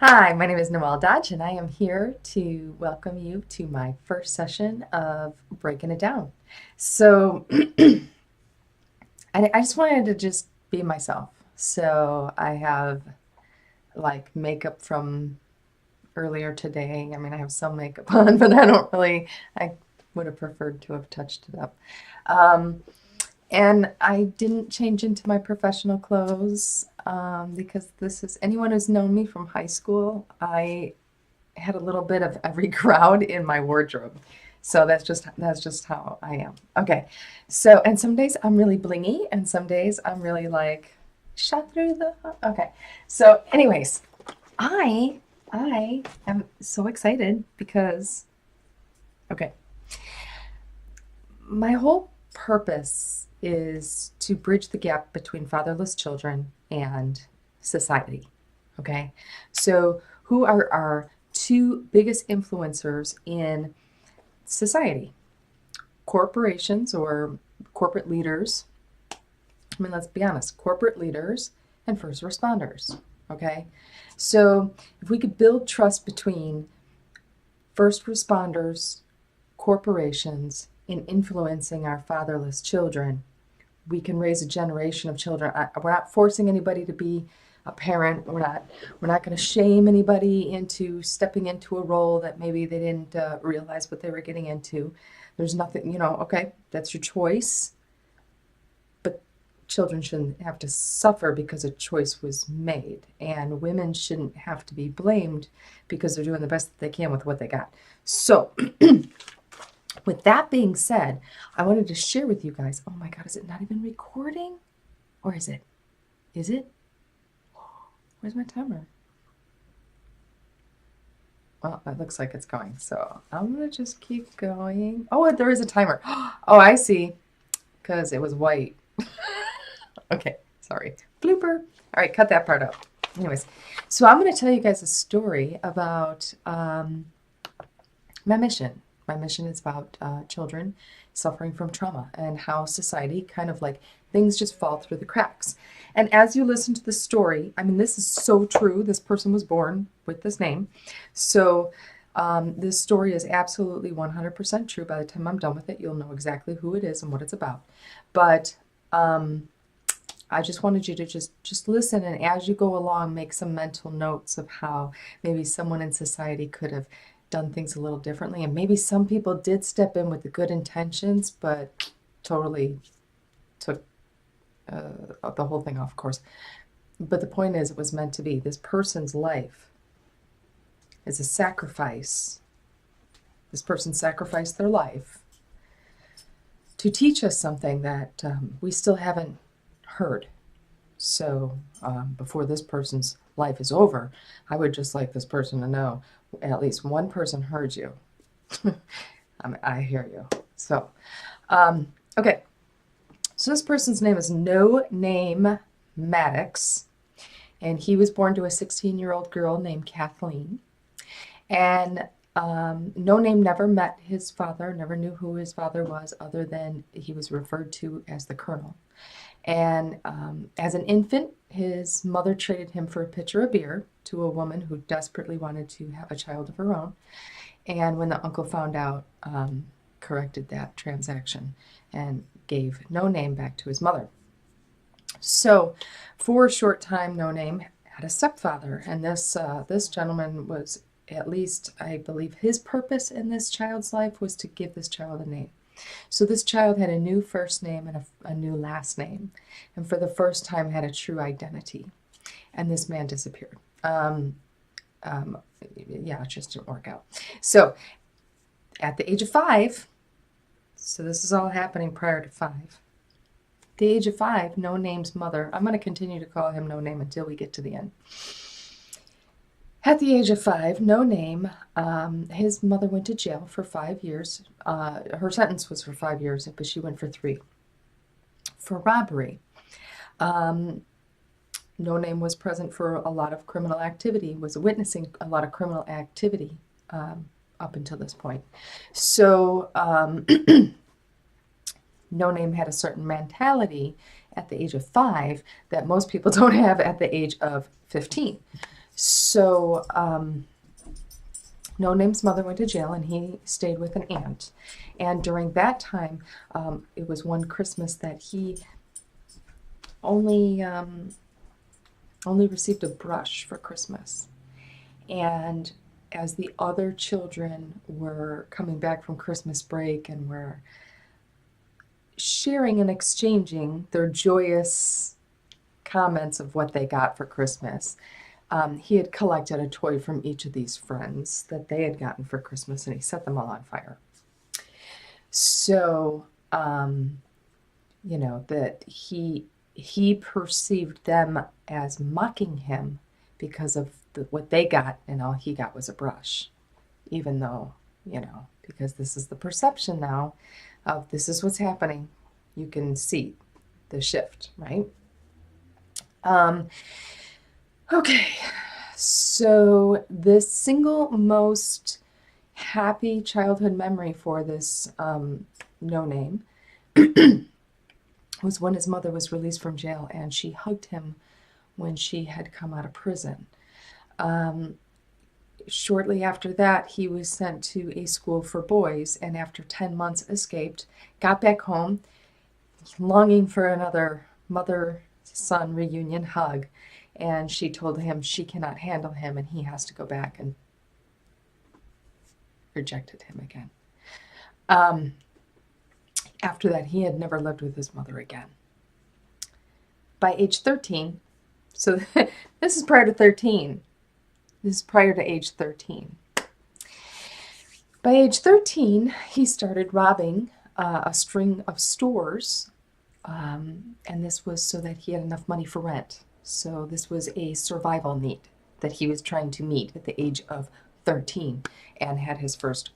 Hi, my name is Noelle Dodge, and I am here to welcome you to my first session of Breaking It Down. So, I just wanted to just be myself. So, I have like makeup from earlier today. I mean, I have some makeup on, but I would have preferred to have touched it up. Um, and I didn't change into my professional clothes because anyone who's known me from high school, I had a little bit of every crowd in my wardrobe. So that's just how I am. Okay. So and some days I'm really blingy and some days I'm really like shot through the okay. So anyways, I I am so excited because okay, my whole purpose is to bridge the gap between fatherless children and society. Okay. So who are our two biggest influencers in society? Corporations or corporate leaders. I mean, let's be honest, corporate leaders and first responders. Okay. So if we could build trust between first responders, corporations, in influencing our fatherless children, we can raise a generation of children. We're not forcing anybody to be a parent. We're not going to shame anybody into stepping into a role that maybe they didn't realize what they were getting into. There's nothing, okay, that's your choice, but children shouldn't have to suffer because a choice was made, and women shouldn't have to be blamed because they're doing the best that they can with what they got. So, with that being said, I wanted to share with you guys. Oh my God, is it not even recording? Or is it? Is it? Where's my timer? Well, it looks like it's going. So I'm going to just keep going. Oh, there is a timer. Oh, I see. Because it was white. Okay, sorry. Blooper. All right, cut that part out. Anyways, so I'm going to tell you guys a story about my mission. My mission is about children suffering from trauma and how society kind of like things just fall through the cracks. And as you listen to the story, I mean, this is so true. This person was born with this name. So this story is absolutely 100% true. By the time I'm done with it, you'll know exactly who it is and what it's about. But I just wanted you to just listen, and as you go along, make some mental notes of how maybe someone in society could have done things a little differently, and maybe some people did step in with the good intentions, but totally took the whole thing off course. But the point is, it was meant to be. This person's life is a sacrifice. This person sacrificed their life to teach us something that we still haven't heard. So before this person's life is over, I would just like this person to know at least one person heard you. I hear you. So, okay. So this person's name is No Name Maddox, and he was born to a 16-year-old girl named Kathleen. And No Name never met his father, never knew who his father was, other than he was referred to as the Colonel. And as an infant, his mother traded him for a pitcher of beer to a woman who desperately wanted to have a child of her own. And when the uncle found out, corrected that transaction and gave No Name back to his mother. So for a short time, No Name had a stepfather, and this gentleman was, at least I believe, his purpose in this child's life was to give this child a name. So this child had a new first name and a new last name, and for the first time had a true identity. And this man disappeared. Yeah, it just didn't work out. So at the age of 5, so this is all happening prior to 5. At the age of 5, No Name's mother, I'm going to continue to call him No Name until we get to the end. At the age of 5, No Name, his mother went to jail for 5 years. Her sentence was for 5 years, but she went for 3 for robbery. No Name was present for a lot of criminal activity, was witnessing a lot of criminal activity up until this point. So No Name had a certain mentality at the age of 5 that most people don't have at the age of 15. So, No Name's mother went to jail and he stayed with an aunt. And during that time, it was one Christmas that he only only received a brush for Christmas. And as the other children were coming back from Christmas break and were sharing and exchanging their joyous comments of what they got for Christmas, he had collected a toy from each of these friends that they had gotten for Christmas, and he set them all on fire. So, that he perceived them as mocking him because of what they got, and all he got was a brush, even though, because this is the perception now of this is what's happening. You can see the shift, right? Okay, so the single most happy childhood memory for this No Name was when his mother was released from jail and she hugged him when she had come out of prison. Shortly after that, he was sent to a school for boys, and after 10 months escaped, got back home, longing for another mother-son reunion hug, and she told him she cannot handle him and he has to go back, and rejected him again. After that, he had never lived with his mother again. By age 13, so this is prior to 13. This is prior to age 13. By age 13, he started robbing a string of stores, and this was so that he had enough money for rent. So this was a survival need that he was trying to meet at the age of 13, and had his first